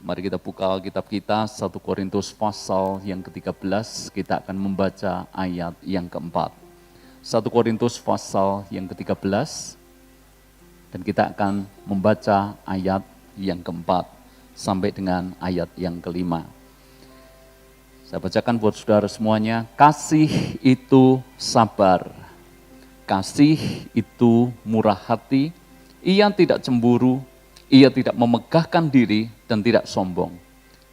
Mari kita buka Alkitab kita, 1 Korintus pasal yang ke-13, kita akan membaca ayat yang keempat. 1 Korintus pasal yang ke-13, dan kita akan membaca ayat yang keempat, sampai dengan ayat yang kelima. Saya bacakan buat saudara semuanya, kasih itu sabar, kasih itu murah hati, ia tidak cemburu, ia tidak memegahkan diri dan tidak sombong.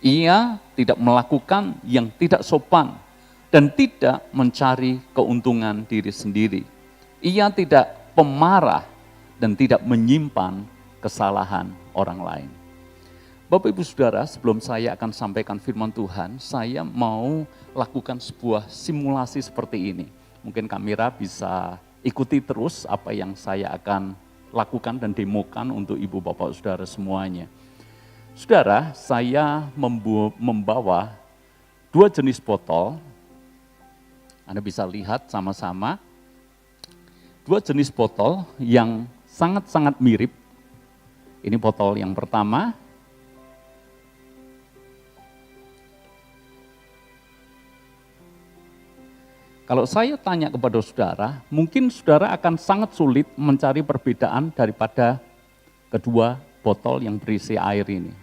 Ia tidak melakukan yang tidak sopan dan tidak mencari keuntungan diri sendiri. Ia tidak pemarah dan tidak menyimpan kesalahan orang lain. Bapak Ibu Saudara, sebelum saya akan sampaikan firman Tuhan, saya mau lakukan sebuah simulasi seperti ini. Mungkin kamera bisa ikuti terus apa yang saya akan lakukan dan demokan untuk Ibu Bapak Saudara semuanya. Saudara, saya membawa 2 jenis botol. Anda bisa lihat sama-sama. 2 jenis botol yang sangat-sangat mirip. Ini botol yang pertama. Kalau saya tanya kepada saudara, mungkin saudara akan sangat sulit mencari perbedaan daripada kedua botol yang berisi air ini.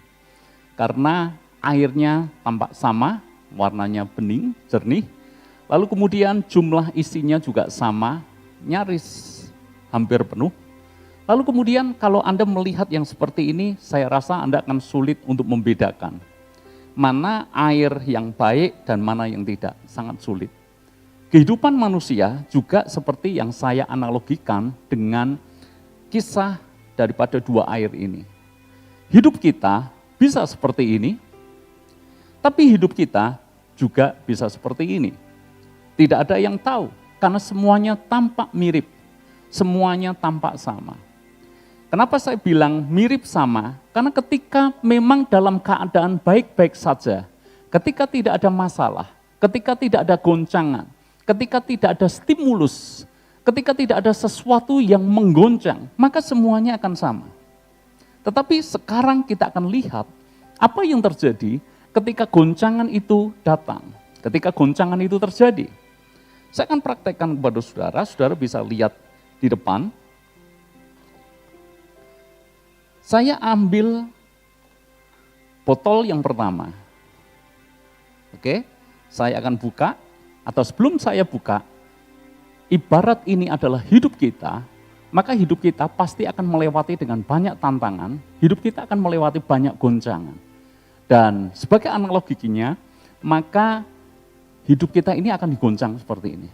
Karena airnya tampak sama, warnanya bening, jernih, lalu kemudian jumlah isinya juga sama, nyaris hampir penuh. Lalu kemudian kalau Anda melihat yang seperti ini, saya rasa Anda akan sulit untuk membedakan mana air yang baik dan mana yang tidak, sangat sulit. Kehidupan manusia juga seperti yang saya analogikan dengan kisah daripada 2 air ini. Hidup kita bisa seperti ini, tapi hidup kita juga bisa seperti ini. Tidak ada yang tahu, karena semuanya tampak mirip, semuanya tampak sama. Kenapa saya bilang mirip sama? Karena ketika memang dalam keadaan baik-baik saja, ketika tidak ada masalah, ketika tidak ada goncangan, ketika tidak ada stimulus, ketika tidak ada sesuatu yang menggoncang, maka semuanya akan sama. Tetapi sekarang kita akan lihat apa yang terjadi ketika goncangan itu datang, ketika goncangan itu terjadi. Saya akan praktekkan kepada saudara, saudara bisa lihat di depan. Saya ambil botol yang pertama. Oke, saya akan buka. Atau sebelum saya buka, ibarat ini adalah hidup kita, maka hidup kita pasti akan melewati dengan banyak tantangan, hidup kita akan melewati banyak goncangan. Dan sebagai analoginya, maka hidup kita ini akan digoncang seperti ini.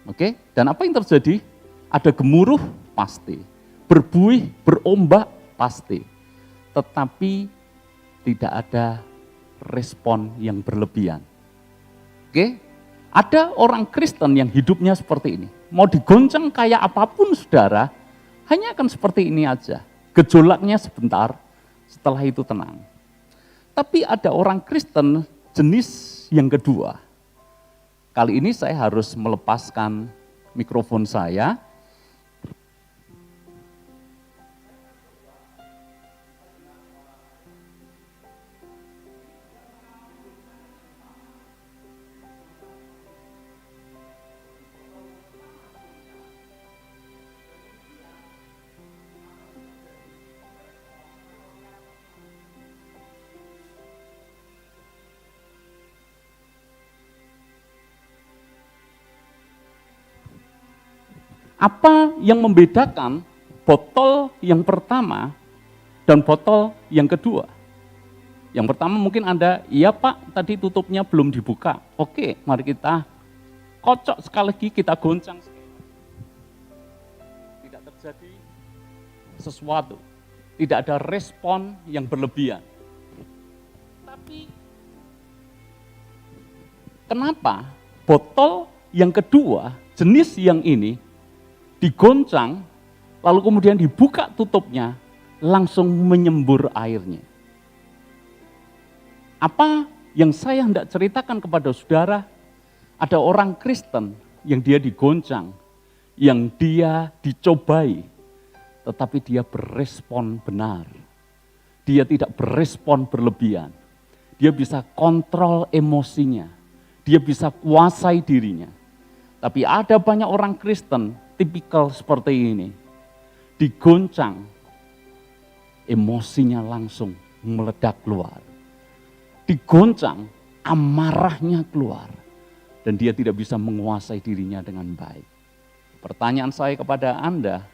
Oke, dan apa yang terjadi? Ada gemuruh pasti, berbuih, berombak pasti, tetapi tidak ada respon yang berlebihan. Oke, ada orang Kristen yang hidupnya seperti ini. Mau digoncang kayak apapun saudara, hanya akan seperti ini aja. Gejolaknya sebentar, setelah itu tenang. Tapi ada orang Kristen jenis yang kedua. Kali ini saya harus melepaskan mikrofon saya. Apa yang membedakan botol yang pertama dan botol yang kedua? Yang pertama mungkin Anda, iya Pak, tadi tutupnya belum dibuka. Oke, mari kita kocok sekali lagi, kita goncang sekali lagi. Tidak terjadi sesuatu, tidak ada respon yang berlebihan. Tapi kenapa botol yang kedua, jenis yang ini, digoncang, lalu kemudian dibuka tutupnya, langsung menyembur airnya. Apa yang saya hendak ceritakan kepada saudara, ada orang Kristen yang dia digoncang, yang dia dicobai, tetapi dia berespon benar. dia tidak berespon berlebihan. Dia bisa kontrol emosinya, dia bisa kuasai dirinya. Tapi ada banyak orang Kristen tipikal seperti ini. Digoncang, emosinya langsung meledak keluar. Digoncang, amarahnya keluar. Dan dia tidak bisa menguasai dirinya dengan baik. Pertanyaan saya kepada Anda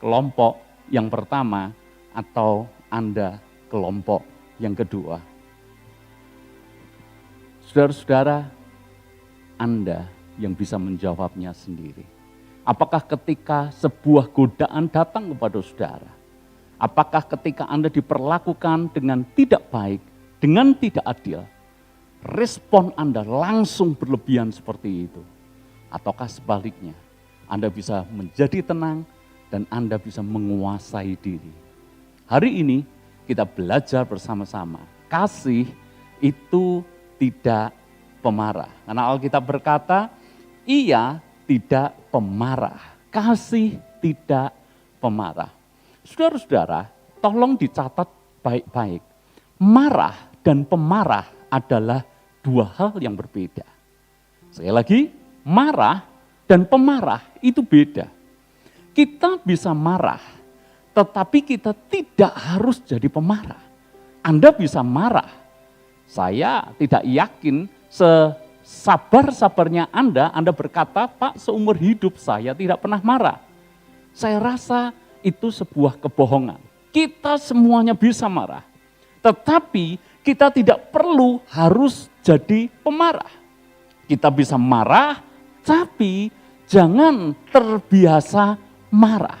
kelompok yang pertama atau Anda kelompok yang kedua? Saudara-saudara, Anda yang bisa menjawabnya sendiri. Apakah ketika sebuah godaan datang kepada saudara, apakah ketika Anda diperlakukan dengan tidak baik, dengan tidak adil, respon Anda langsung berlebihan seperti itu? Ataukah sebaliknya, Anda bisa menjadi tenang dan Anda bisa menguasai diri? Hari ini kita belajar bersama-sama, kasih itu tidak pemarah. Karena Alkitab berkata, ia tidak pemarah. Kasih tidak pemarah. Saudara-saudara, tolong dicatat baik-baik. Marah dan pemarah adalah dua hal yang berbeda. Sekali lagi, marah dan pemarah itu beda. Kita bisa marah, tetapi kita tidak harus jadi pemarah. Anda bisa marah. Saya tidak yakin sesabar-sabarnya Anda berkata, Pak, seumur hidup saya tidak pernah marah. Saya rasa itu sebuah kebohongan. Kita semuanya bisa marah. Tetapi kita tidak perlu harus jadi pemarah. Kita bisa marah, tapi jangan terbiasa marah.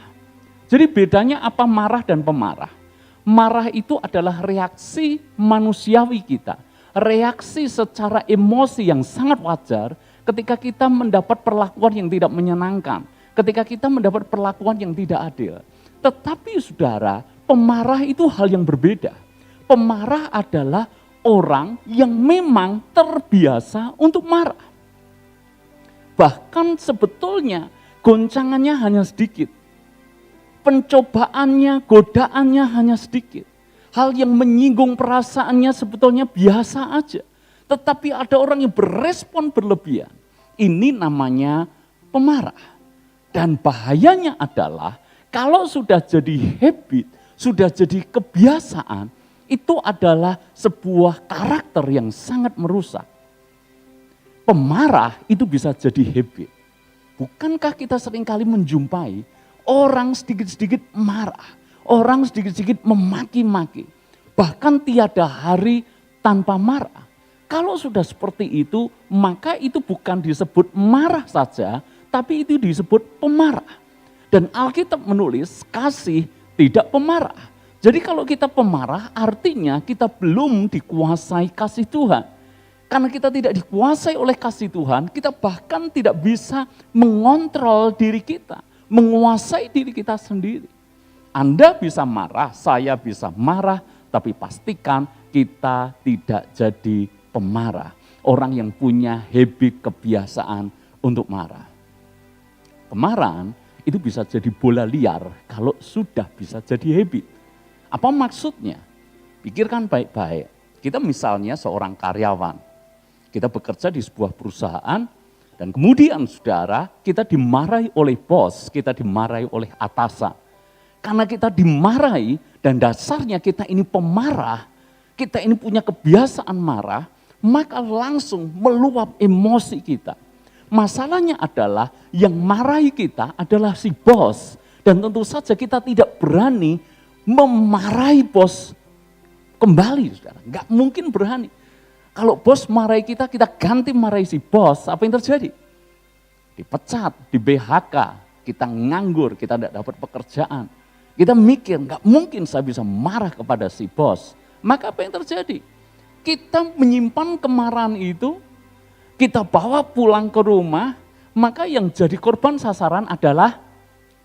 Jadi bedanya apa marah dan pemarah? Marah itu adalah reaksi manusiawi kita. Reaksi secara emosi yang sangat wajar ketika kita mendapat perlakuan yang tidak menyenangkan. Ketika kita mendapat perlakuan yang tidak adil. Tetapi saudara, pemarah itu hal yang berbeda. Pemarah adalah orang yang memang terbiasa untuk marah. Bahkan sebetulnya goncangannya hanya sedikit. Pencobaannya, godaannya hanya sedikit. Hal yang menyinggung perasaannya sebetulnya biasa aja. Tetapi ada orang yang berespon berlebihan. Ini namanya pemarah. Dan bahayanya adalah kalau sudah jadi habit, sudah jadi kebiasaan, itu adalah sebuah karakter yang sangat merusak. Pemarah itu bisa jadi habit. Bukankah kita seringkali menjumpai orang sedikit-sedikit marah, orang sedikit-sedikit memaki-maki, bahkan tiada hari tanpa marah. Kalau sudah seperti itu, maka itu bukan disebut marah saja, tapi itu disebut pemarah. Dan Alkitab menulis kasih tidak pemarah. Jadi kalau kita pemarah, artinya kita belum dikuasai kasih Tuhan. Karena kita tidak dikuasai oleh kasih Tuhan, kita bahkan tidak bisa mengontrol diri kita. Menguasai diri kita sendiri. Anda bisa marah, saya bisa marah, tapi pastikan kita tidak jadi pemarah. Orang yang punya habit kebiasaan untuk marah. Kemarahan itu bisa jadi bola liar kalau sudah bisa jadi habit. Apa maksudnya? Pikirkan baik-baik. Kita misalnya seorang karyawan. Kita bekerja di sebuah perusahaan. Dan kemudian saudara, kita dimarahi oleh bos, kita dimarahi oleh atasan. Karena kita dimarahi dan dasarnya kita ini pemarah, kita ini punya kebiasaan marah, maka langsung meluap emosi kita. Masalahnya adalah yang marahi kita adalah si bos. Dan tentu saja kita tidak berani memarahi bos kembali, saudara. Enggak mungkin berani. Kalau bos marahi kita, kita ganti marahi si bos, apa yang terjadi? Dipecat, di BHK, kita nganggur, kita tidak dapat pekerjaan. Kita mikir, nggak mungkin saya bisa marah kepada si bos. Maka apa yang terjadi? Kita menyimpan kemarahan itu, kita bawa pulang ke rumah, maka yang jadi korban sasaran adalah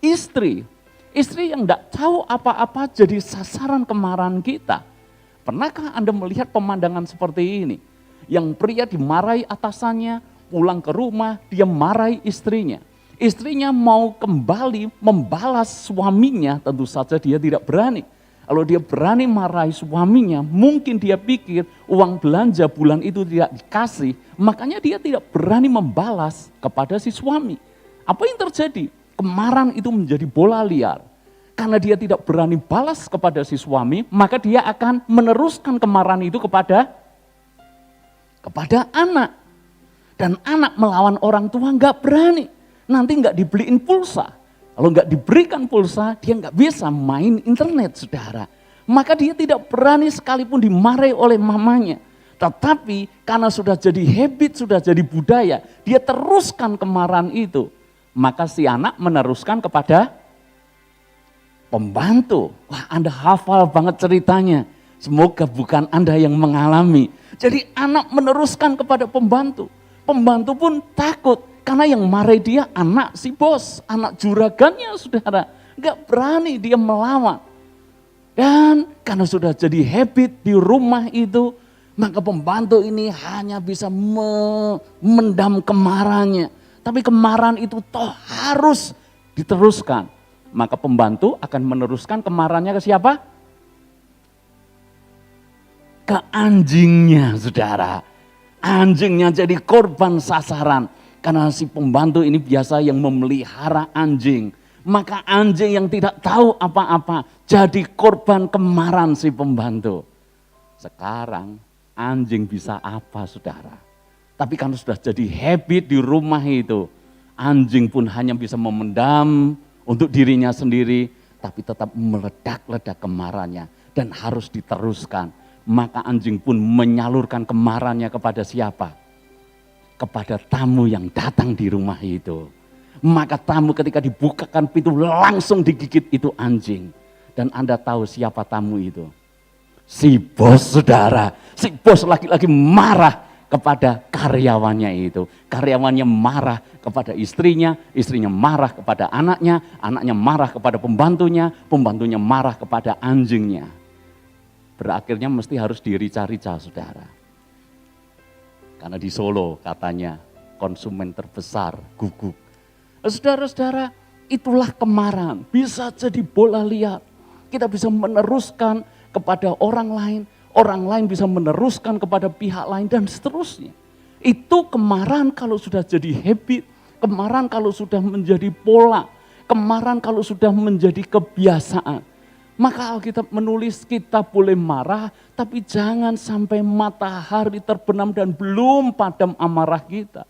istri. Istri yang tidak tahu apa-apa jadi sasaran kemarahan kita. Pernahkah Anda melihat pemandangan seperti ini? Yang pria dimarahi atasannya, pulang ke rumah, dia marahi istrinya. Istrinya mau kembali membalas suaminya, tentu saja dia tidak berani. Kalau dia berani marahi suaminya, mungkin dia pikir uang belanja bulan itu tidak dikasih, makanya dia tidak berani membalas kepada si suami. Apa yang terjadi? Kemarahan itu menjadi bola liar. Karena dia tidak berani balas kepada si suami, maka dia akan meneruskan kemarahan itu kepada anak. Dan anak melawan orang tua nggak berani. Nanti nggak dibeliin pulsa. Kalau nggak diberikan pulsa, dia nggak bisa main internet, saudara. Maka dia tidak berani sekalipun dimarahi oleh mamanya. Tetapi karena sudah jadi habit, sudah jadi budaya, dia teruskan kemarahan itu. Maka si anak meneruskan kepada pembantu. Wah, Anda hafal banget ceritanya. Semoga bukan Anda yang mengalami. Jadi anak meneruskan kepada pembantu. Pembantu pun takut. Karena yang marahi dia anak si bos, anak juragannya, saudara. Gak berani dia melawan. Dan karena sudah jadi habit di rumah itu, maka pembantu ini hanya bisa memendam kemarahannya. Tapi kemarahan itu toh harus diteruskan. Maka pembantu akan meneruskan kemarahannya ke siapa? Ke anjingnya, saudara. Anjingnya jadi korban sasaran. Karena si pembantu ini biasa yang memelihara anjing. Maka anjing yang tidak tahu apa-apa jadi korban kemarahan si pembantu. Sekarang anjing bisa apa, saudara? Tapi karena sudah jadi habit di rumah itu, anjing pun hanya bisa memendam untuk dirinya sendiri, tapi tetap meledak-ledak kemarahannya dan harus diteruskan. Maka anjing pun menyalurkan kemarahannya kepada siapa? Kepada tamu yang datang di rumah itu. Maka tamu ketika dibukakan pintu langsung digigit itu anjing. Dan Anda tahu siapa tamu itu? Si bos, saudara. Si bos lagi-lagi marah kepada karyawannya itu. Karyawannya marah kepada istrinya, istrinya marah kepada anaknya, anaknya marah kepada pembantunya, pembantunya marah kepada anjingnya. Berakhirnya mesti harus dirica-rica, saudara. Karena di Solo katanya konsumen terbesar guguk. Saudara-saudara, itulah kemarahan. Bisa jadi bola liar. Kita bisa meneruskan kepada orang lain bisa meneruskan kepada pihak lain dan seterusnya. Itu kemarahan kalau sudah jadi habit, kemarahan kalau sudah menjadi pola, kemarahan kalau sudah menjadi kebiasaan. Maka Alkitab menulis kita boleh marah, tapi jangan sampai matahari terbenam dan belum padam amarah kita.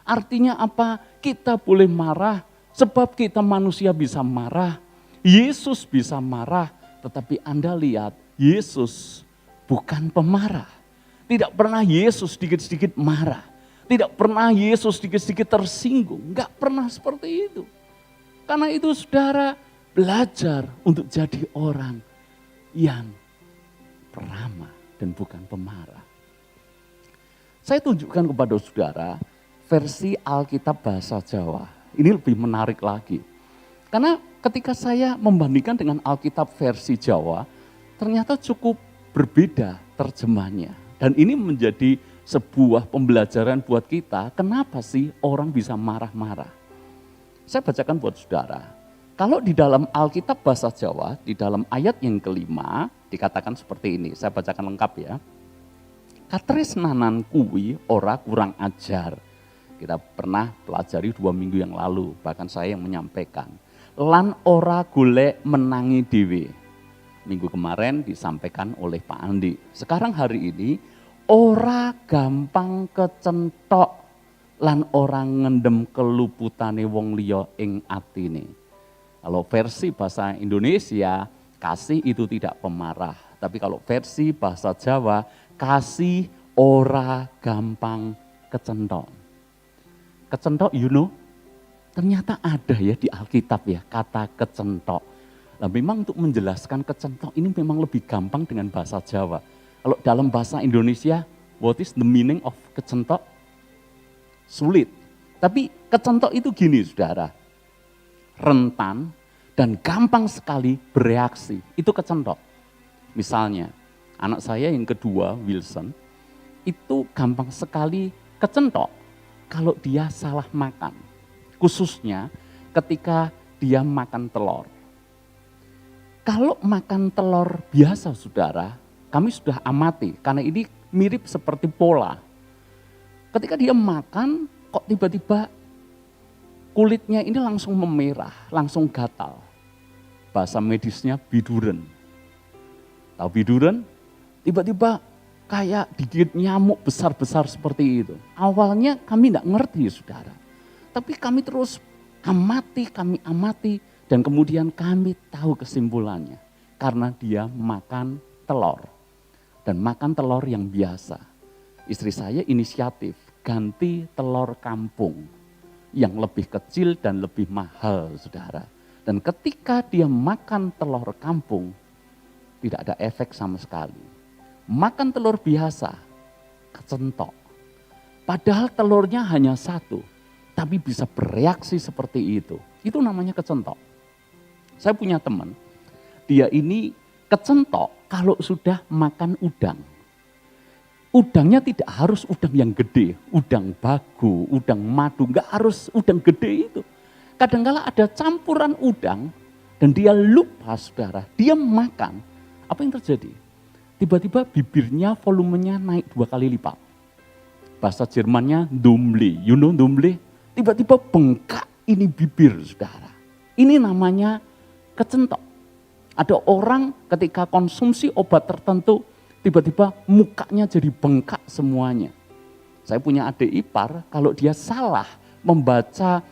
Artinya apa? Kita boleh marah, sebab kita manusia bisa marah. Yesus bisa marah, tetapi Anda lihat, Yesus bukan pemarah. Tidak pernah Yesus sedikit-sedikit marah. Tidak pernah Yesus sedikit-sedikit tersinggung. Enggak pernah seperti itu. Karena itu saudara, belajar untuk jadi orang yang peramah dan bukan pemarah. Saya tunjukkan kepada saudara versi Alkitab bahasa Jawa. Ini lebih menarik lagi. Karena ketika saya membandingkan dengan Alkitab versi Jawa, ternyata cukup berbeda terjemahnya. Dan ini menjadi sebuah pembelajaran buat kita, kenapa sih orang bisa marah-marah. Saya bacakan buat saudara. Kalau di dalam Alkitab bahasa Jawa, di dalam ayat yang kelima, dikatakan seperti ini, saya bacakan lengkap ya. Katresnanan kuwi ora kurang ajar. Kita pernah pelajari 2 minggu yang lalu, bahkan saya yang menyampaikan. Lan ora golek menangi dewe. Minggu kemarin disampaikan oleh Pak Andi. Sekarang hari ini, ora gampang kecentok, lan ora ngendem keluputane wong liya ing atine. Kalau versi bahasa Indonesia, kasih itu tidak pemarah. Tapi kalau versi bahasa Jawa, kasih ora gampang kecentok. Kecentok, you know, ternyata ada ya di Alkitab ya, kata kecentok. Nah, memang untuk menjelaskan kecentok ini memang lebih gampang dengan bahasa Jawa. Kalau dalam bahasa Indonesia, what is the meaning of kecentok? Sulit. Tapi kecentok itu gini, saudara. Rentan dan gampang sekali bereaksi, itu kecentok. Misalnya, anak saya yang kedua, Wilson, itu gampang sekali kecentok kalau dia salah makan. Khususnya ketika dia makan telur. Kalau makan telur biasa saudara, kami sudah amati karena ini mirip seperti pola. Ketika dia makan kok tiba-tiba kulitnya ini langsung memerah, langsung gatal. Bahasa medisnya biduren. Tahu biduren? Tiba-tiba kayak digigit nyamuk besar-besar seperti itu. Awalnya kami tidak ngerti saudara. Tapi kami terus kami amati dan kemudian kami tahu kesimpulannya. Karena dia makan telur. Dan makan telur yang biasa. Istri saya inisiatif ganti telur kampung. Yang lebih kecil dan lebih mahal saudara. Dan ketika dia makan telur kampung, tidak ada efek sama sekali. Makan telur biasa, kecentok. Padahal telurnya hanya satu, tapi bisa bereaksi seperti itu. Itu namanya kecentok. Saya punya teman, dia ini kecentok kalau sudah makan udang. Udangnya tidak harus udang yang gede, udang bagu, udang madu, enggak harus udang gede itu. Kadang-kala ada campuran udang dan dia lupa saudara, dia makan. Apa yang terjadi? Tiba-tiba bibirnya volumenya naik 2 kali lipat. Bahasa Jermannya Dummli, you know Dummli? Tiba-tiba bengkak ini bibir saudara. Ini namanya kecentok. Ada orang ketika konsumsi obat tertentu, tiba-tiba mukanya jadi bengkak semuanya. Saya punya adik ipar, kalau dia salah membaca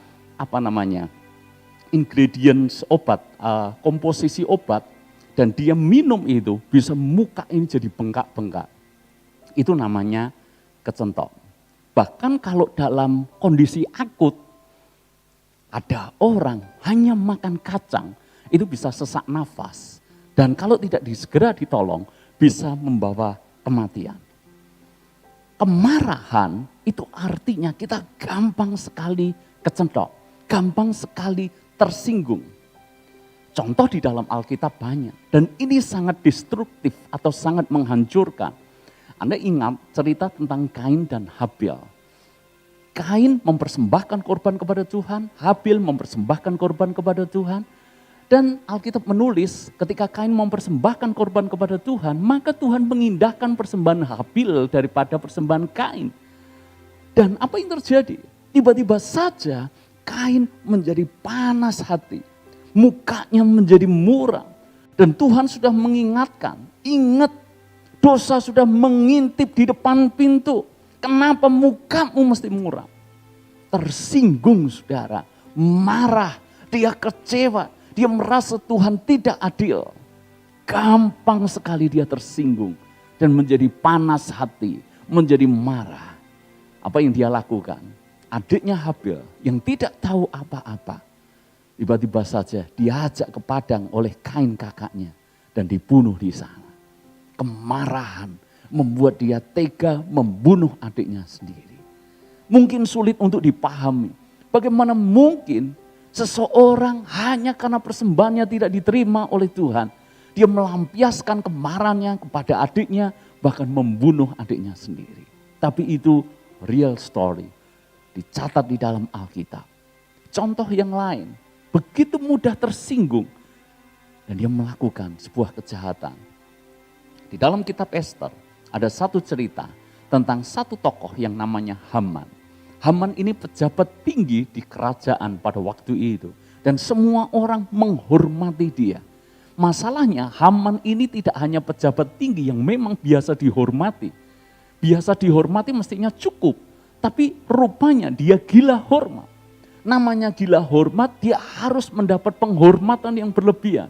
ingredients obat, komposisi obat, dan dia minum itu, bisa muka ini jadi bengkak-bengkak. Itu namanya kecentok. Bahkan kalau dalam kondisi akut, ada orang hanya makan kacang, itu bisa sesak nafas. Dan kalau tidak segera ditolong, bisa membawa kematian. Kemarahan itu artinya kita gampang sekali kecentok, gampang sekali tersinggung. Contoh di dalam Alkitab banyak. Dan ini sangat destruktif atau sangat menghancurkan. Anda ingat cerita tentang Kain dan Habil. Kain mempersembahkan korban kepada Tuhan. Habil mempersembahkan korban kepada Tuhan. Dan Alkitab menulis ketika Kain mempersembahkan korban kepada Tuhan. Maka Tuhan mengindahkan persembahan Habil daripada persembahan Kain. Dan apa yang terjadi? Tiba-tiba saja Kain menjadi panas hati. Mukanya menjadi muram. Dan Tuhan sudah mengingatkan, ingat dosa sudah mengintip di depan pintu. Kenapa mukamu mesti muram? Tersinggung saudara, marah, dia kecewa, dia merasa Tuhan tidak adil. Gampang sekali dia tersinggung dan menjadi panas hati, menjadi marah. Apa yang dia lakukan? Adiknya Habil yang tidak tahu apa-apa, tiba-tiba saja diajak ke padang oleh Kain kakaknya dan dibunuh di sana. Kemarahan membuat dia tega membunuh adiknya sendiri. Mungkin sulit untuk dipahami. Bagaimana mungkin seseorang hanya karena persembahannya tidak diterima oleh Tuhan, dia melampiaskan kemarahannya kepada adiknya, bahkan membunuh adiknya sendiri. Tapi itu real story, dicatat di dalam Alkitab. Contoh yang lain, begitu mudah tersinggung dan dia melakukan sebuah kejahatan. Di dalam kitab Ester ada satu cerita tentang satu tokoh yang namanya Haman. Haman ini pejabat tinggi di kerajaan pada waktu itu dan semua orang menghormati dia. Masalahnya Haman ini tidak hanya pejabat tinggi yang memang biasa dihormati. Biasa dihormati mestinya cukup, tapi rupanya dia gila hormat. Namanya gila hormat, dia harus mendapat penghormatan yang berlebihan.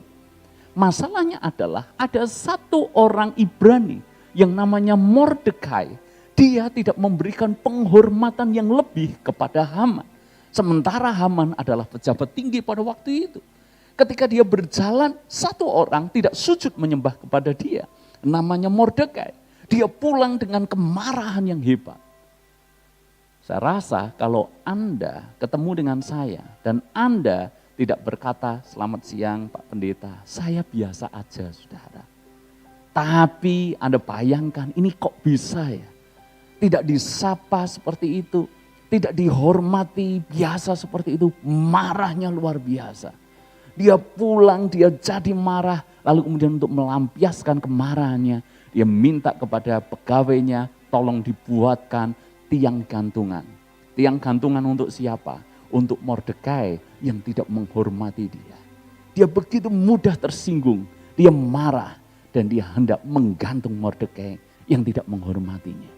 Masalahnya adalah ada satu orang Ibrani yang namanya Mordekai. Dia tidak memberikan penghormatan yang lebih kepada Haman. Sementara Haman adalah pejabat tinggi pada waktu itu. Ketika dia berjalan, satu orang tidak sujud menyembah kepada dia. Namanya Mordekai. Dia pulang dengan kemarahan yang hebat. Saya rasa kalau Anda ketemu dengan saya dan Anda tidak berkata selamat siang Pak Pendeta, saya biasa aja saudara. Tapi Anda bayangkan ini kok bisa ya? Tidak disapa seperti itu, tidak dihormati biasa seperti itu, marahnya luar biasa. Dia pulang, dia jadi marah, lalu kemudian untuk melampiaskan kemarahannya, dia minta kepada pegawainya, tolong dibuatkan tiang gantungan. Tiang gantungan untuk siapa? Untuk Mordekai yang tidak menghormati dia. Dia begitu mudah tersinggung, dia marah, dan dia hendak menggantung Mordekai yang tidak menghormatinya.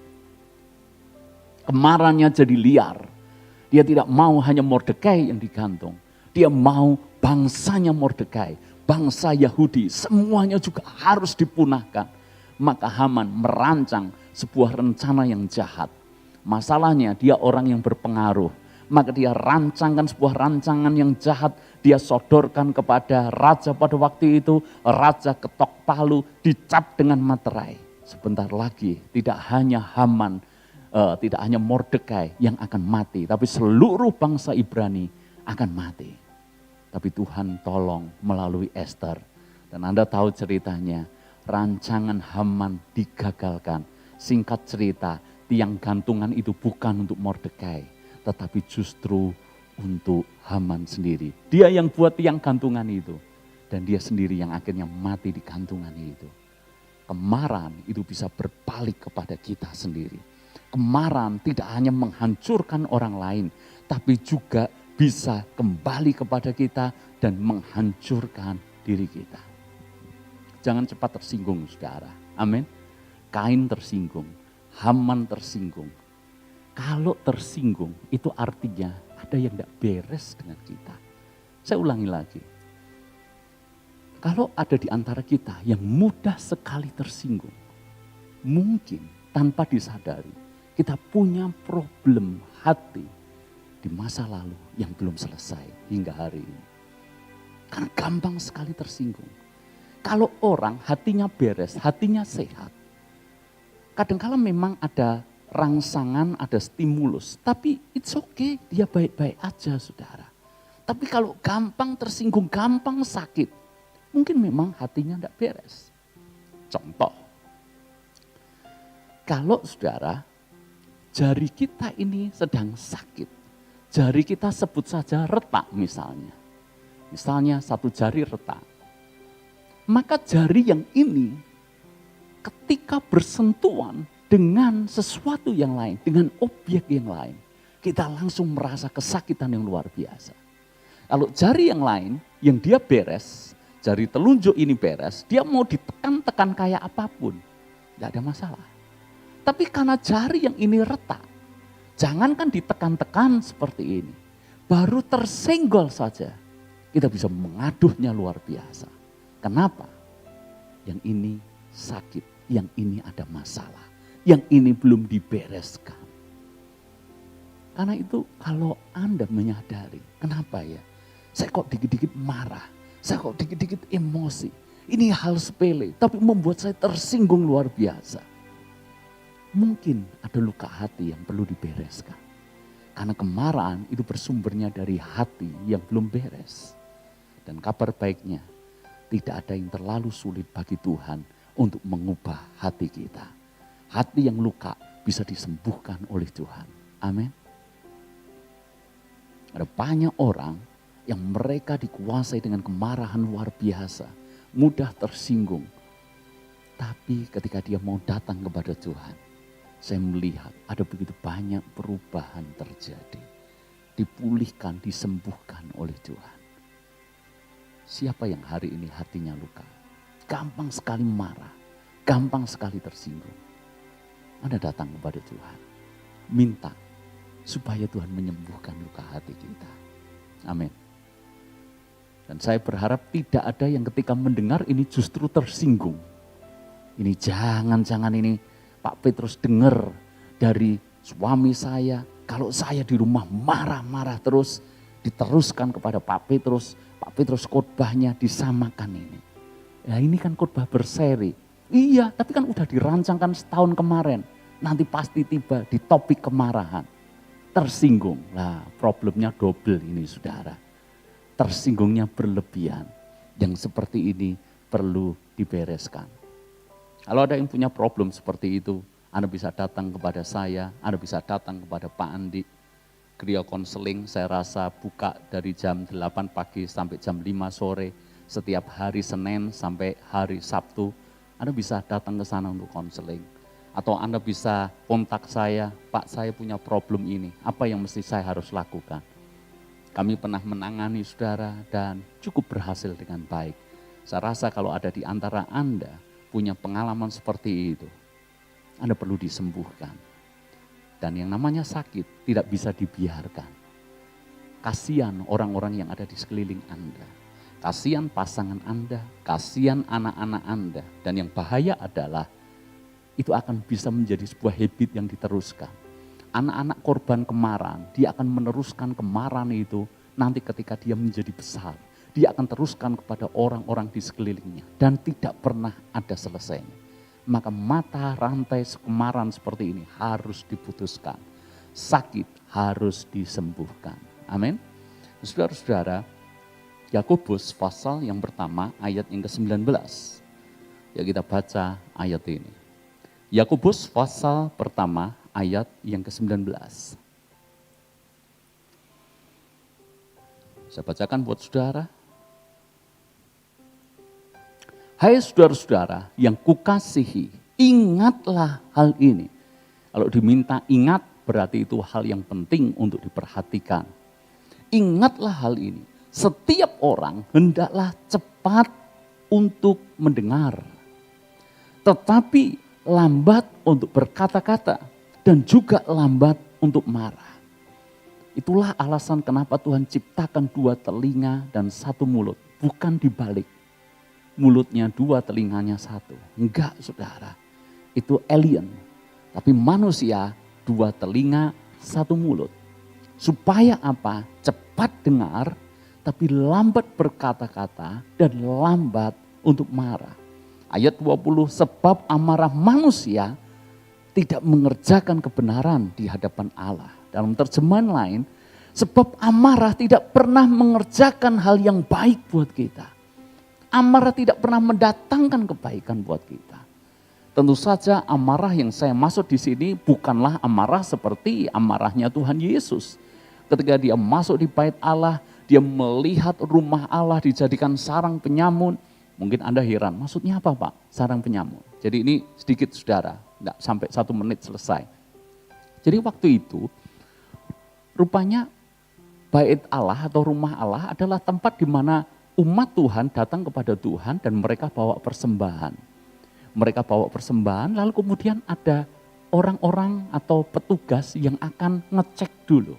Kemarahannya jadi liar. Dia tidak mau hanya Mordekai yang digantung. Dia mau bangsanya Mordekai, bangsa Yahudi, semuanya juga harus dipunahkan. Maka Haman merancang sebuah rencana yang jahat. Masalahnya dia orang yang berpengaruh. Maka dia rancangkan sebuah rancangan yang jahat. Dia sodorkan kepada raja pada waktu itu. Raja ketok palu, dicap dengan materai. Sebentar lagi tidak hanya Haman, tidak hanya Mordekai yang akan mati. Tapi seluruh bangsa Ibrani akan mati. Tapi Tuhan tolong melalui Ester. Dan Anda tahu ceritanya, rancangan Haman digagalkan. Singkat cerita, tiang gantungan itu bukan untuk Mordekai, tetapi justru untuk Haman sendiri. Dia yang buat tiang gantungan itu. Dan dia sendiri yang akhirnya mati di gantungan itu. Kemarahan itu bisa berbalik kepada kita sendiri. Kemarahan tidak hanya menghancurkan orang lain, tapi juga bisa kembali kepada kita dan menghancurkan diri kita. Jangan cepat tersinggung, saudara. Amin. Kain tersinggung, Haman tersinggung. Kalau tersinggung itu artinya ada yang tidak beres dengan kita. Saya ulangi lagi. Kalau ada di antara kita yang mudah sekali tersinggung, mungkin tanpa disadari kita punya problem hati di masa lalu yang belum selesai hingga hari ini. Karena gampang sekali tersinggung. Kalau orang hatinya beres, hatinya sehat. Kadang-kala memang ada rangsangan, ada stimulus. Tapi it's okay, dia baik-baik aja saudara. Tapi kalau gampang tersinggung, gampang sakit. Mungkin memang hatinya tidak beres. Contoh. Kalau saudara, jari kita ini sedang sakit. Jari kita sebut saja retak misalnya. Misalnya satu jari retak. Maka jari yang ini ketika bersentuhan dengan sesuatu yang lain, dengan objek yang lain, kita langsung merasa kesakitan yang luar biasa. Kalau jari yang lain yang dia beres, jari telunjuk ini beres, dia mau ditekan-tekan kayak apapun, tidak ada masalah. Tapi karena jari yang ini retak, jangankan ditekan-tekan seperti ini, baru tersenggol saja, kita bisa mengaduhnya luar biasa. Kenapa? Yang ini sakit, yang ini ada masalah, yang ini belum dibereskan. Karena itu kalau Anda menyadari, kenapa ya? Saya kok dikit-dikit marah, saya kok dikit-dikit emosi. Ini hal sepele, tapi membuat saya tersinggung luar biasa. Mungkin ada luka hati yang perlu dibereskan. Karena kemarahan itu bersumbernya dari hati yang belum beres. Dan kabar baiknya, tidak ada yang terlalu sulit bagi Tuhan untuk mengubah hati kita. Hati yang luka bisa disembuhkan oleh Tuhan. Amin. Ada banyak orang yang mereka dikuasai dengan kemarahan luar biasa. Mudah tersinggung. Tapi ketika dia mau datang kepada Tuhan, saya melihat ada begitu banyak perubahan terjadi. Dipulihkan, disembuhkan oleh Tuhan. Siapa yang hari ini hatinya luka? Gampang sekali marah, gampang sekali tersinggung. Anda datang kepada Tuhan. Minta supaya Tuhan menyembuhkan luka hati kita. Amin. Dan saya berharap tidak ada yang ketika mendengar ini justru tersinggung. Ini jangan-jangan ini Pak Petrus dengar dari suami saya, kalau saya di rumah marah-marah terus, diteruskan kepada Pak Petrus khotbahnya disamakan ini. Ya ini kan khotbah berseri. Iya, tapi kan udah dirancangkan setahun kemarin. Nanti pasti tiba di topik kemarahan. Tersinggung, lah problemnya double ini saudara. Tersinggungnya berlebihan. Yang seperti ini perlu dibereskan. Kalau ada yang punya problem seperti itu, Anda bisa datang kepada saya, Anda bisa datang kepada Pak Andi. Gria Konseling saya rasa buka dari jam 8 pagi sampai jam 5 sore, setiap hari Senin sampai hari Sabtu. Anda bisa datang ke sana untuk konseling. Atau Anda bisa kontak saya, Pak saya punya problem ini, apa yang mesti saya harus lakukan? Kami pernah menangani saudara dan cukup berhasil dengan baik. Saya rasa kalau ada di antara Anda punya pengalaman seperti itu, Anda perlu disembuhkan. Dan yang namanya sakit tidak bisa dibiarkan. Kasihan orang-orang yang ada di sekeliling Anda. Kasihan pasangan Anda, kasihan anak-anak Anda. Dan yang bahaya adalah itu akan bisa menjadi sebuah habit yang diteruskan. Anak-anak korban kemarahan, dia akan meneruskan kemarahan itu nanti ketika dia menjadi besar. Dia akan teruskan kepada orang-orang di sekelilingnya dan tidak pernah ada selesainya. Maka mata rantai kemarahan seperti ini harus diputuskan. Sakit harus disembuhkan. Amin. Saudara-saudara, Yakobus pasal yang pertama ayat yang ke-19. Ya kita baca ayat ini. Yakobus pasal pertama ayat yang ke-19. Saya bacakan buat saudara. Hai saudara-saudara yang kukasihi, ingatlah hal ini. Kalau diminta ingat berarti itu hal yang penting untuk diperhatikan. Ingatlah hal ini, setiap orang hendaklah cepat untuk mendengar. Tetapi lambat untuk berkata-kata dan juga lambat untuk marah. Itulah alasan kenapa Tuhan ciptakan 2 telinga dan 1 mulut, bukan dibalik. Mulutnya 2, telinganya 1. Enggak saudara, itu alien. Tapi manusia 2 telinga, 1 mulut. Supaya apa? Cepat dengar, tapi lambat berkata-kata dan lambat untuk marah. Ayat 20, sebab amarah manusia tidak mengerjakan kebenaran di hadapan Allah. Dalam terjemahan lain, sebab amarah tidak pernah mengerjakan hal yang baik buat kita. Amarah tidak pernah mendatangkan kebaikan buat kita. Tentu saja amarah yang saya maksud di sini bukanlah amarah seperti amarahnya Tuhan Yesus. Ketika dia masuk di bait Allah, dia melihat rumah Allah dijadikan sarang penyamun. Mungkin Anda heran, maksudnya apa Pak? Sarang penyamun. Jadi ini sedikit saudara, enggak sampai 1 menit selesai. Jadi waktu itu, rupanya bait Allah atau rumah Allah adalah tempat di mana umat Tuhan datang kepada Tuhan dan mereka bawa persembahan. Mereka bawa persembahan lalu kemudian ada orang-orang atau petugas yang akan ngecek dulu.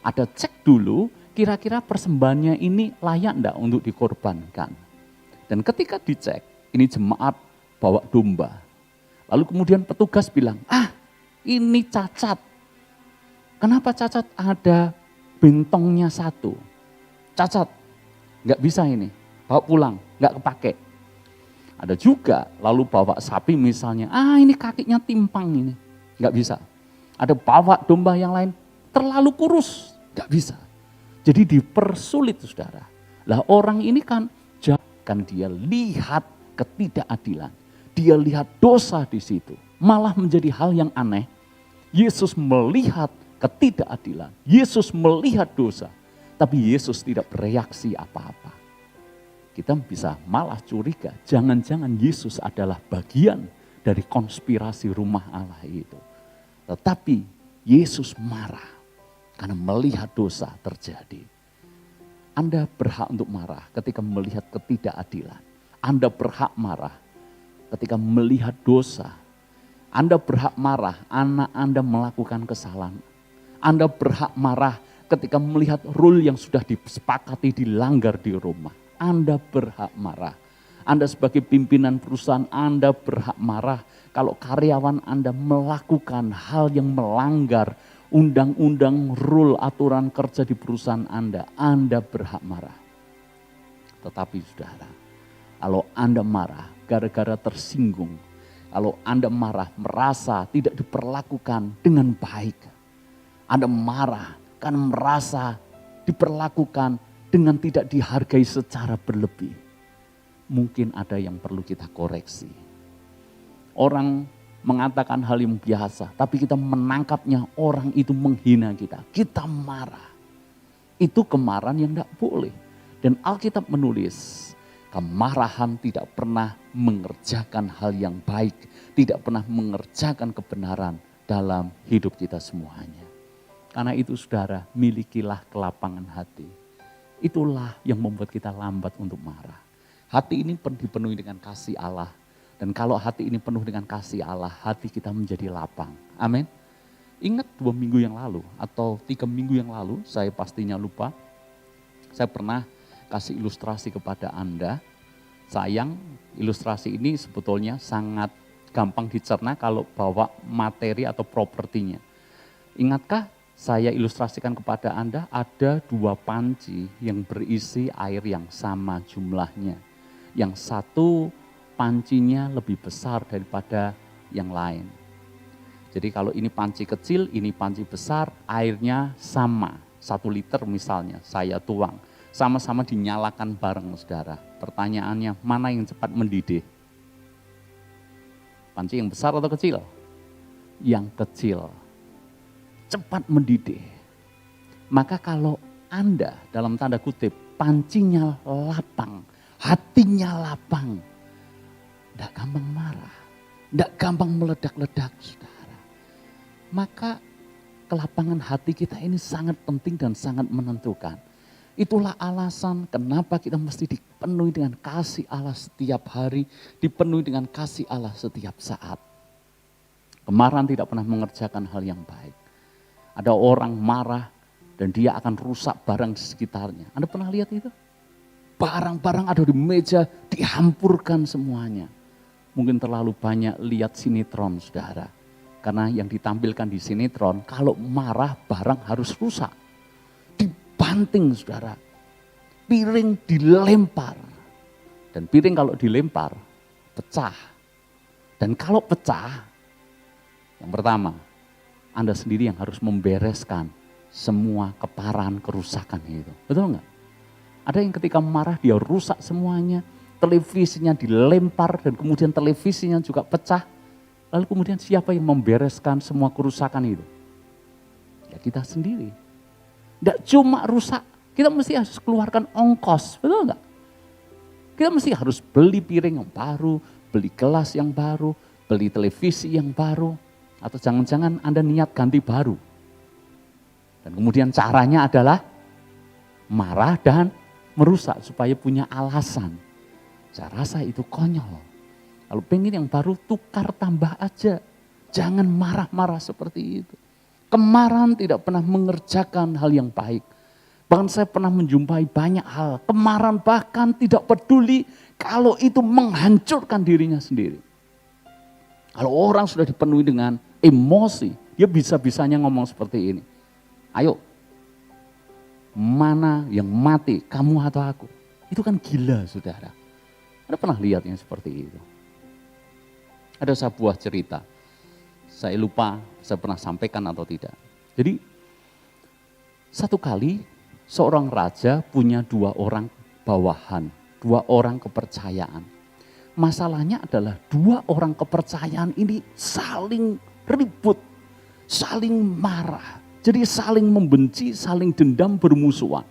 Ada cek dulu kira-kira persembahannya ini layak enggak untuk dikorbankan. Dan ketika dicek, ini jemaat bawa domba. Lalu kemudian petugas bilang, ini cacat. Kenapa cacat? Ada bentongnya 1. Cacat. Enggak bisa ini, bawa pulang, enggak kepake. Ada juga lalu bawa sapi misalnya, ini kakinya timpang ini, enggak bisa. Ada bawa domba yang lain, terlalu kurus, enggak bisa. Jadi dipersulit saudara. Lah orang ini kan dia lihat ketidakadilan, dia lihat dosa di situ. Malah menjadi hal yang aneh, Yesus melihat ketidakadilan, Yesus melihat dosa. Tapi Yesus tidak bereaksi apa-apa. Kita bisa malah curiga, jangan-jangan Yesus adalah bagian dari konspirasi rumah Allah itu. Tetapi Yesus marah karena melihat dosa terjadi. Anda berhak untuk marah ketika melihat ketidakadilan. Anda berhak marah ketika melihat dosa. Anda berhak marah anak Anda melakukan kesalahan. Anda berhak marah ketika melihat rule yang sudah disepakati dilanggar di rumah. Anda berhak marah. Anda sebagai pimpinan perusahaan, Anda berhak marah kalau karyawan Anda melakukan hal yang melanggar undang-undang, rule, aturan kerja di perusahaan Anda berhak marah. Tetapi saudara, kalau Anda marah gara-gara tersinggung, kalau Anda marah merasa tidak diperlakukan dengan baik, Anda marah karena merasa diperlakukan dengan tidak dihargai secara berlebih. Mungkin ada yang perlu kita koreksi. Orang mengatakan hal yang biasa, tapi kita menangkapnya orang itu menghina kita. Kita marah. Itu kemarahan yang tidak boleh. Dan Alkitab menulis, kemarahan tidak pernah mengerjakan hal yang baik, tidak pernah mengerjakan kebenaran dalam hidup kita semuanya. Karena itu saudara, milikilah kelapangan hati. Itulah yang membuat kita lambat untuk marah. Hati ini dipenuhi dengan kasih Allah. Dan kalau hati ini penuh dengan kasih Allah, hati kita menjadi lapang. Amin. Ingat 2 minggu yang lalu atau 3 minggu yang lalu, saya pastinya lupa. Saya pernah kasih ilustrasi kepada Anda. Sayang, ilustrasi ini sebetulnya sangat gampang dicerna kalau bawa materi atau propertinya. Ingatkah saya ilustrasikan kepada Anda ada 2 panci yang berisi air yang sama jumlahnya. Yang satu pancinya lebih besar daripada yang lain. Jadi kalau ini panci kecil, ini panci besar, airnya sama. 1 liter misalnya, saya tuang. Sama-sama dinyalakan bareng saudara. Pertanyaannya, mana yang cepat mendidih? Panci yang besar atau kecil? Yang kecil. Cepat mendidih. Maka kalau Anda dalam tanda kutip, pancinya lapang, hatinya lapang, tidak gampang marah, tidak gampang meledak-ledak saudara. Maka kelapangan hati kita ini sangat penting dan sangat menentukan. Itulah alasan kenapa kita mesti dipenuhi dengan kasih Allah setiap hari, dipenuhi dengan kasih Allah setiap saat. Kemarahan tidak pernah mengerjakan hal yang baik. Ada orang marah dan dia akan rusak barang di sekitarnya. Anda pernah lihat itu? Barang-barang ada di meja dihampurkan semuanya. Mungkin terlalu banyak lihat sinetron saudara. Karena yang ditampilkan di sinetron, kalau marah barang harus rusak. Dibanting saudara. Piring dilempar. Dan piring kalau dilempar, pecah. Dan kalau pecah, yang pertama, Anda sendiri yang harus membereskan semua keparahan kerusakan itu. Betul enggak? Ada yang ketika marah dia rusak semuanya. Televisinya dilempar dan kemudian televisinya juga pecah. Lalu kemudian siapa yang membereskan semua kerusakan itu? Ya kita sendiri. Tidak cuma rusak, kita mesti harus keluarkan ongkos, betul enggak? Kita mesti harus beli piring yang baru, beli gelas yang baru, beli televisi yang baru. Atau jangan-jangan Anda niat ganti baru. Dan kemudian caranya adalah marah dan merusak supaya punya alasan. Saya rasa itu konyol. Kalau pengen yang baru tukar tambah aja. Jangan marah-marah seperti itu. Kemarahan tidak pernah mengerjakan hal yang baik. Bahkan saya pernah menjumpai banyak hal. Kemarahan bahkan tidak peduli kalau itu menghancurkan dirinya sendiri. Kalau orang sudah dipenuhi dengan emosi, dia bisa-bisanya ngomong seperti ini. Ayo, mana yang mati, kamu atau aku? Itu kan gila saudara. Anda pernah lihat yang seperti itu? Ada sebuah cerita, saya lupa saya pernah sampaikan atau tidak. Jadi satu kali seorang raja punya 2 orang bawahan, 2 orang kepercayaan. Masalahnya adalah 2 orang kepercayaan ini saling ribut, saling marah. Jadi saling membenci, saling dendam, bermusuhan.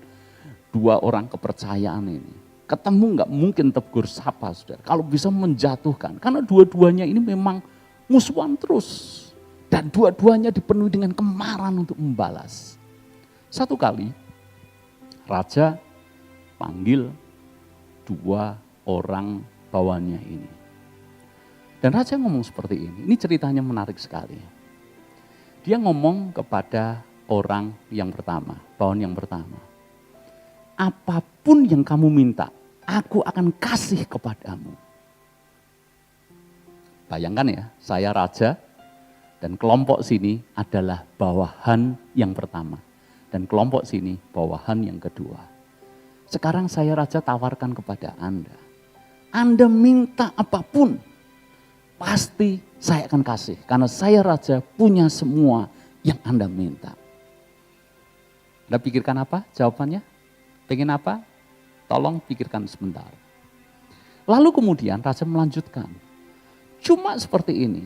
2 orang kepercayaan ini. Ketemu nggak mungkin tegur sapa saudara. Kalau bisa menjatuhkan. Karena dua-duanya ini memang musuhan terus. Dan dua-duanya dipenuhi dengan kemarahan untuk membalas. Satu kali raja panggil 2 orang bawahannya ini. Dan raja ngomong seperti ini. Ini ceritanya menarik sekali. Dia ngomong kepada orang yang pertama, bawahan yang pertama. Apapun yang kamu minta, aku akan kasih kepadamu. Bayangkan ya, saya raja dan kelompok sini adalah bawahan yang pertama. Dan kelompok sini bawahan yang kedua. Sekarang saya raja tawarkan kepada Anda. Anda minta apapun, pasti saya akan kasih. Karena saya raja punya semua yang Anda minta. Anda pikirkan apa jawabannya? Pengen apa? Tolong pikirkan sebentar. Lalu kemudian raja melanjutkan. Cuma seperti ini.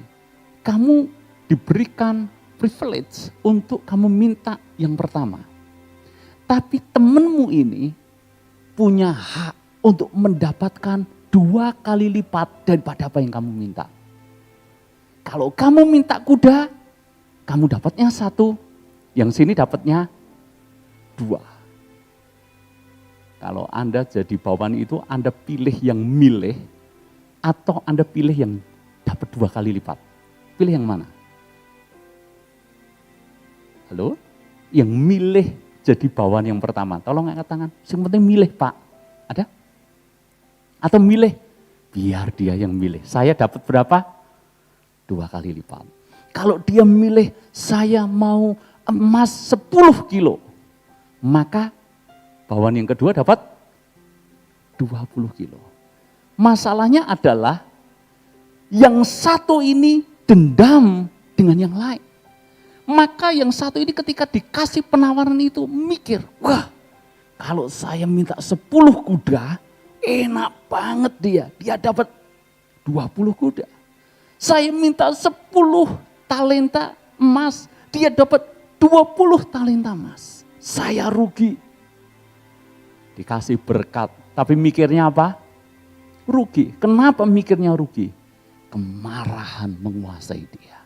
kamu diberikan privilege untuk kamu minta yang pertama. Tapi temenmu ini punya hak untuk mendapatkan 2 kali lipat daripada apa yang kamu minta. Kalau kamu minta kuda, kamu dapatnya 1, yang sini dapatnya 2. Kalau Anda jadi bawahan itu, Anda pilih yang milih, atau Anda pilih yang dapat 2 kali lipat. Pilih yang mana? Halo? Yang milih jadi bawahan yang pertama. Tolong angkat tangan. Yang penting milih, Pak. Ada? Atau milih? Biar dia yang milih. Saya dapat berapa? 2 kali lipat. Kalau dia milih, saya mau emas 10 kilo. Maka bawahan yang kedua dapat 20 kilo. Masalahnya adalah yang satu ini dendam dengan yang lain. Maka yang satu ini ketika dikasih penawaran itu mikir, wah kalau saya minta 10 kuda, enak banget dia. Dia dapat 20 kuda. Saya minta 10 talenta emas, dia dapat 20 talenta emas. Saya rugi. Dikasih berkat, tapi mikirnya apa? Rugi. Kenapa mikirnya rugi? Kemarahan menguasai dia.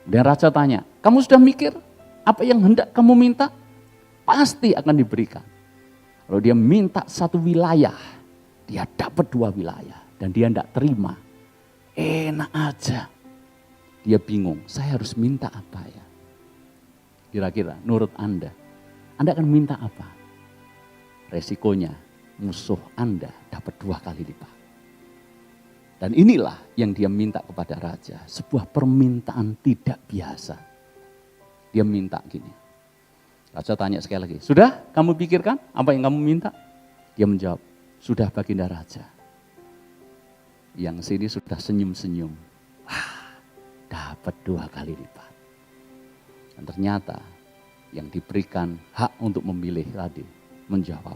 Dan raja tanya, kamu sudah mikir apa yang hendak kamu minta? Pasti akan diberikan. Kalau dia minta 1 wilayah, dia dapat 2 wilayah. Dan dia tidak terima. Enak aja. Dia bingung, saya harus minta apa ya? Kira-kira menurut Anda akan minta apa? Resikonya musuh Anda dapat 2 kali lipat. Dan inilah yang dia minta kepada raja, sebuah permintaan tidak biasa. Dia minta gini. Raja tanya sekali lagi, sudah kamu pikirkan apa yang kamu minta? Dia menjawab, sudah baginda raja. Yang sini sudah senyum-senyum. Wah, dapat 2 kali lipat. Dan ternyata yang diberikan hak untuk memilih tadi menjawab,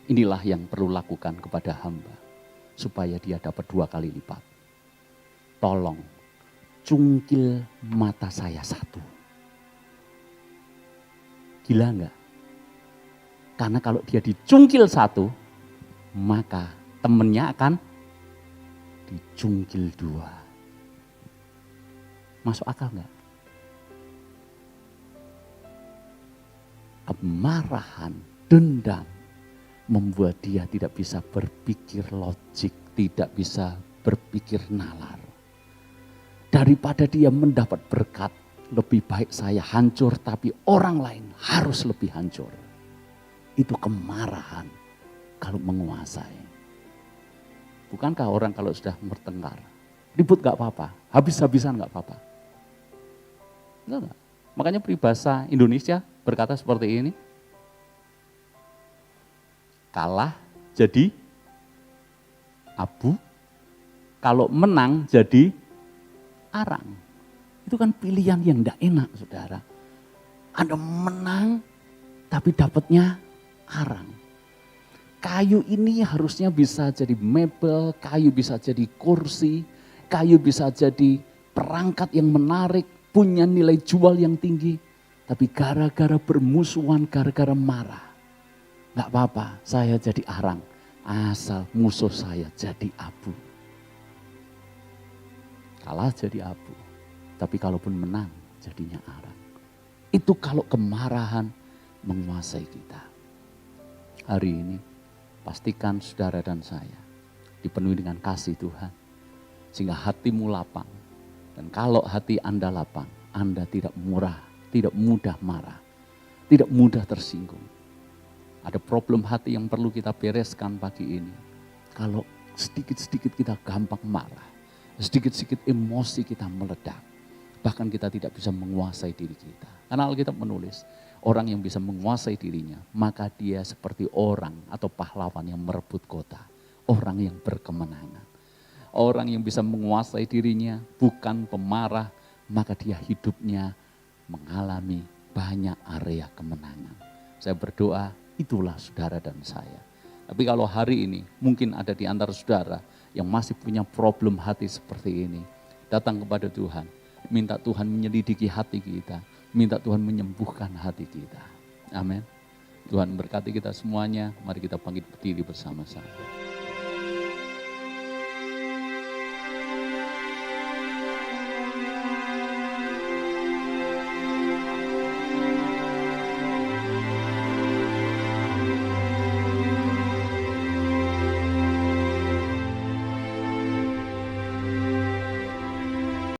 inilah yang perlu lakukan kepada hamba supaya dia dapat 2 kali lipat. Tolong cungkil mata saya 1. Gila enggak? Karena kalau dia dicungkil 1, maka temennya akan dicungkil 2. Masuk akal enggak? Kemarahan, dendam membuat dia tidak bisa berpikir logik, tidak bisa berpikir nalar. Daripada dia mendapat berkat, lebih baik saya hancur tapi orang lain harus lebih hancur. Itu kemarahan kalau menguasai. Bukankah orang kalau sudah bertengkar, ribut gak apa-apa, habis-habisan gak apa-apa. Enggak. Makanya peribahasa Indonesia berkata seperti ini, kalah jadi abu, kalau menang jadi arang. Itu kan pilihan yang tidak enak, saudara. Anda menang tapi dapatnya arang. Kayu ini harusnya bisa jadi mebel, kayu bisa jadi kursi, kayu bisa jadi perangkat yang menarik, punya nilai jual yang tinggi. Tapi gara-gara bermusuhan, gara-gara marah, gak apa-apa, saya jadi arang. Asal musuh saya jadi abu. Kalah jadi abu. Tapi kalaupun menang, jadinya arang. Itu kalau kemarahan menguasai kita. Hari ini, pastikan saudara dan saya dipenuhi dengan kasih Tuhan. Sehingga hatimu lapang. Dan kalau hati Anda lapang, Anda tidak mudah marah. Tidak mudah tersinggung. Ada problem hati yang perlu kita bereskan pagi ini. Kalau sedikit-sedikit kita gampang marah. Sedikit-sedikit emosi kita meledak. Bahkan kita tidak bisa menguasai diri kita. Karena Alkitab menulis, orang yang bisa menguasai dirinya, maka dia seperti orang atau pahlawan yang merebut kota. Orang yang berkemenangan. Orang yang bisa menguasai dirinya, bukan pemarah, maka dia hidupnya mengalami banyak area kemenangan. Saya berdoa, itulah saudara dan saya. Tapi kalau hari ini mungkin ada di antara saudara yang masih punya problem hati seperti ini. datang kepada Tuhan. Minta Tuhan menyelidiki hati kita. Minta Tuhan menyembuhkan hati kita. Amin. Tuhan berkati kita semuanya. Mari kita bangkit berdiri bersama-sama.